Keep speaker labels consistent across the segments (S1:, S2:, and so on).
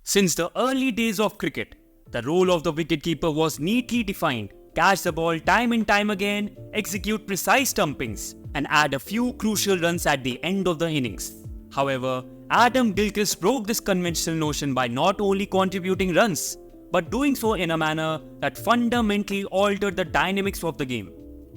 S1: Since the early days of cricket, the role of the wicketkeeper was neatly defined: catch the ball time and time again, execute precise stumpings, and add a few crucial runs at the end of the innings. However, Adam Gilchrist broke this conventional notion by not only contributing runs, but doing so in a manner that fundamentally altered the dynamics of the game.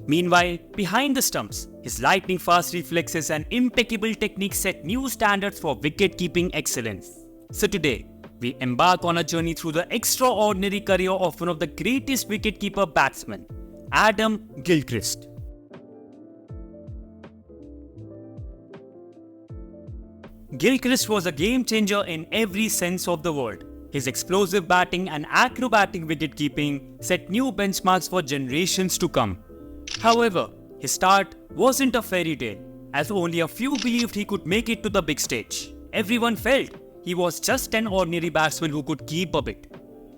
S1: Meanwhile, behind the stumps, his lightning-fast reflexes and impeccable technique set new standards for wicket-keeping excellence. So today, we embark on a journey through the extraordinary career of one of the greatest wicketkeeper batsmen, Adam Gilchrist. Gilchrist was a game-changer in every sense of the word. His explosive batting and acrobatic wicket-keeping set new benchmarks for generations to come. However, his start wasn't a fairy tale, as only a few believed he could make it to the big stage. Everyone felt he was just an ordinary batsman who could keep a bit.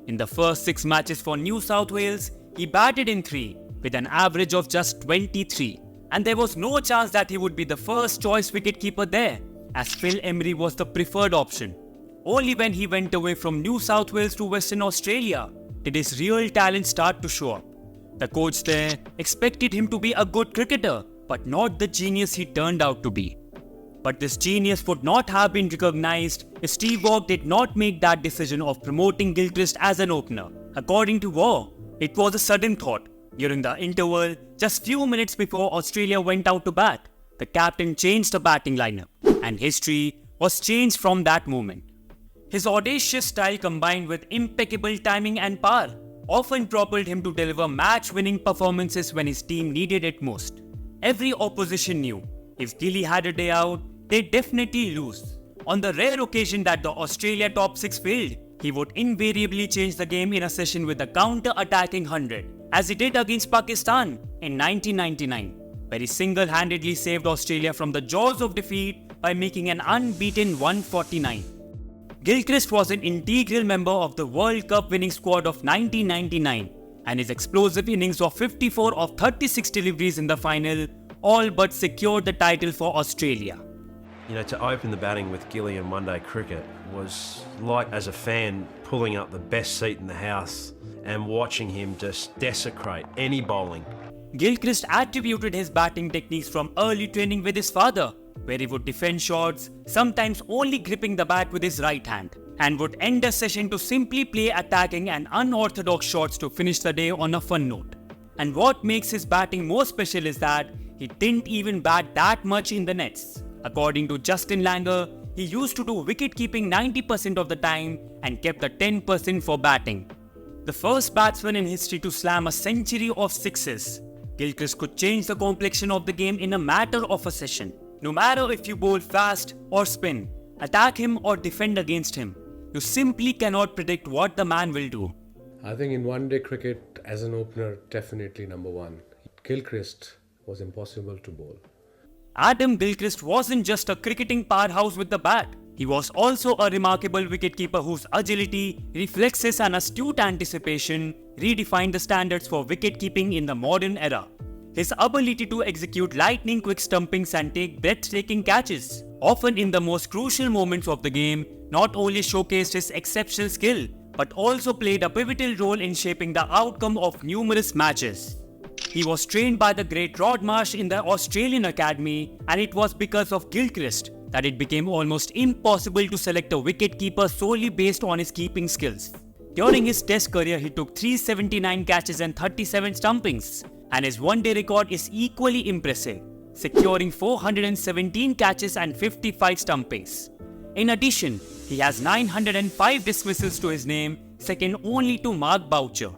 S1: In the first 6 matches for New South Wales, he batted in 3 with an average of just 23, and there was no chance that he would be the first choice wicketkeeper there, as Phil Emery was the preferred option. Only when he went away from New South Wales to Western Australia did his real talent start to show up. The coach there expected him to be a good cricketer, but not the genius he turned out to be. But this genius would not have been recognized if Steve Waugh did not make that decision of promoting Gilchrist as an opener. According to Waugh, it was a sudden thought. During the interval, just few minutes before Australia went out to bat, the captain changed the batting lineup, and history was changed from that moment. His audacious style combined with impeccable timing and power often propelled him to deliver match-winning performances when his team needed it most. Every opposition knew if Gilly had a day out, they'd definitely lose. On the rare occasion that the Australia top 6 failed, he would invariably change the game in a session with a counter-attacking 100, as he did against Pakistan in 1999, where he single-handedly saved Australia from the jaws of defeat by making an unbeaten 149. Gilchrist was an integral member of the World Cup winning squad of 1999, and his explosive innings of 54 of 36 deliveries in the final all but secured the title for Australia.
S2: You know, to open the batting with Gilly in one-day cricket was like, as a fan, pulling up the best seat in the house and watching him just desecrate any bowling.
S1: Gilchrist attributed his batting techniques from early training with his father, where he would defend shots, sometimes only gripping the bat with his right hand, and would end a session to simply play attacking and unorthodox shots to finish the day on a fun note. And what makes his batting more special is that he didn't even bat that much in the nets. According to Justin Langer, he used to do wicket-keeping 90% of the time and kept the 10% for batting. The first batsman in history to slam a century of sixes, Gilchrist could change the complexion of the game in a matter of a session. No matter if you bowl fast or spin, attack him or defend against him, you simply cannot predict what the man will do.
S3: I think in one-day cricket, as an opener, definitely number one. Gilchrist was impossible to bowl.
S1: Adam Gilchrist wasn't just a cricketing powerhouse with the bat. He was also a remarkable wicketkeeper whose agility, reflexes and astute anticipation redefined the standards for wicket-keeping in the modern era. His ability to execute lightning-quick stumpings and take breathtaking catches, often in the most crucial moments of the game, not only showcased his exceptional skill, but also played a pivotal role in shaping the outcome of numerous matches. He was trained by the great Rod Marsh in the Australian Academy, and it was because of Gilchrist that it became almost impossible to select a wicketkeeper solely based on his keeping skills. During his Test career, he took 379 catches and 37 stumpings, and his one-day record is equally impressive, securing 417 catches and 55 stumpings. In addition, he has 905 dismissals to his name, second only to Mark Boucher.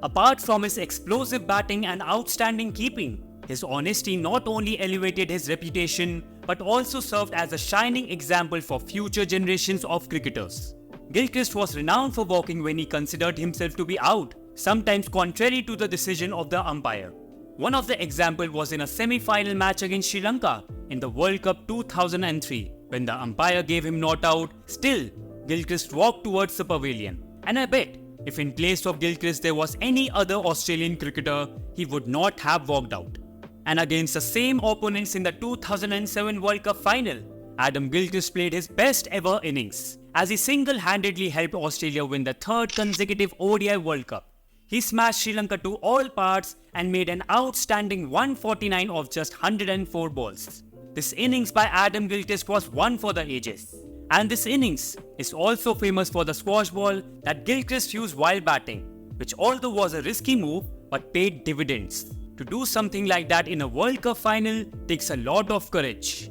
S1: Apart from his explosive batting and outstanding keeping, his honesty not only elevated his reputation but also served as a shining example for future generations of cricketers. Gilchrist was renowned for walking when he considered himself to be out, sometimes contrary to the decision of the umpire. One of the examples was in a semi-final match against Sri Lanka in the World Cup 2003, when the umpire gave him not out. Still, Gilchrist walked towards the pavilion, and I bet if in place of Gilchrist there was any other Australian cricketer, he would not have walked out. And against the same opponents in the 2007 World Cup final, Adam Gilchrist played his best ever innings, as he single-handedly helped Australia win the third consecutive ODI World Cup. He smashed Sri Lanka to all parts and made an outstanding 149 of just 104 balls. This innings by Adam Gilchrist was one for the ages. And this innings is also famous for the squash ball that Gilchrist used while batting, which although was a risky move but paid dividends. To do something like that in a World Cup final takes a lot of courage.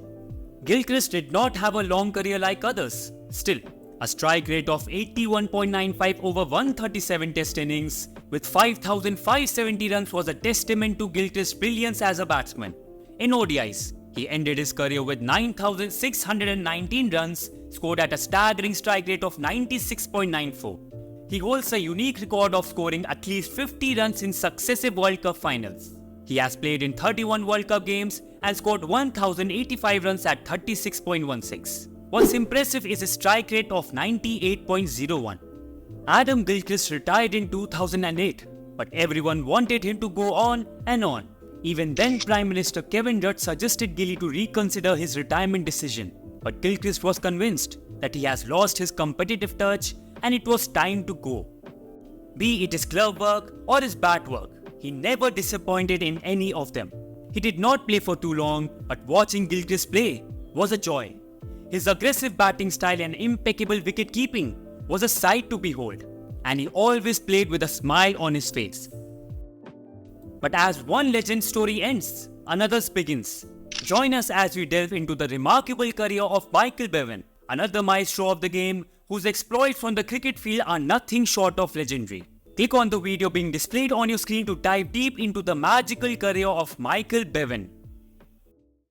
S1: Gilchrist did not have a long career like others. Still, a strike rate of 81.95 over 137 test innings with 5,570 runs was a testament to Gilchrist's brilliance as a batsman. In ODIs, he ended his career with 9,619 runs scored at a staggering strike rate of 96.94. He holds a unique record of scoring at least 50 runs in successive World Cup finals. He has played in 31 World Cup games and scored 1,085 runs at 36.16. What's impressive is his strike rate of 98.01. Adam Gilchrist retired in 2008, but everyone wanted him to go on and on. Even then, Prime Minister Kevin Rudd suggested Gilly to reconsider his retirement decision, but Gilchrist was convinced that he has lost his competitive touch and it was time to go. Be it his glove work or his bat work, he never disappointed in any of them. He did not play for too long, but watching Gilchrist play was a joy. His aggressive batting style and impeccable wicket-keeping was a sight to behold, and he always played with a smile on his face. But as one legend story ends, another begins. Join us as we delve into the remarkable career of Michael Bevan, another maestro of the game whose exploits from the cricket field are nothing short of legendary. Click on the video being displayed on your screen to dive deep into the magical career of Michael Bevan.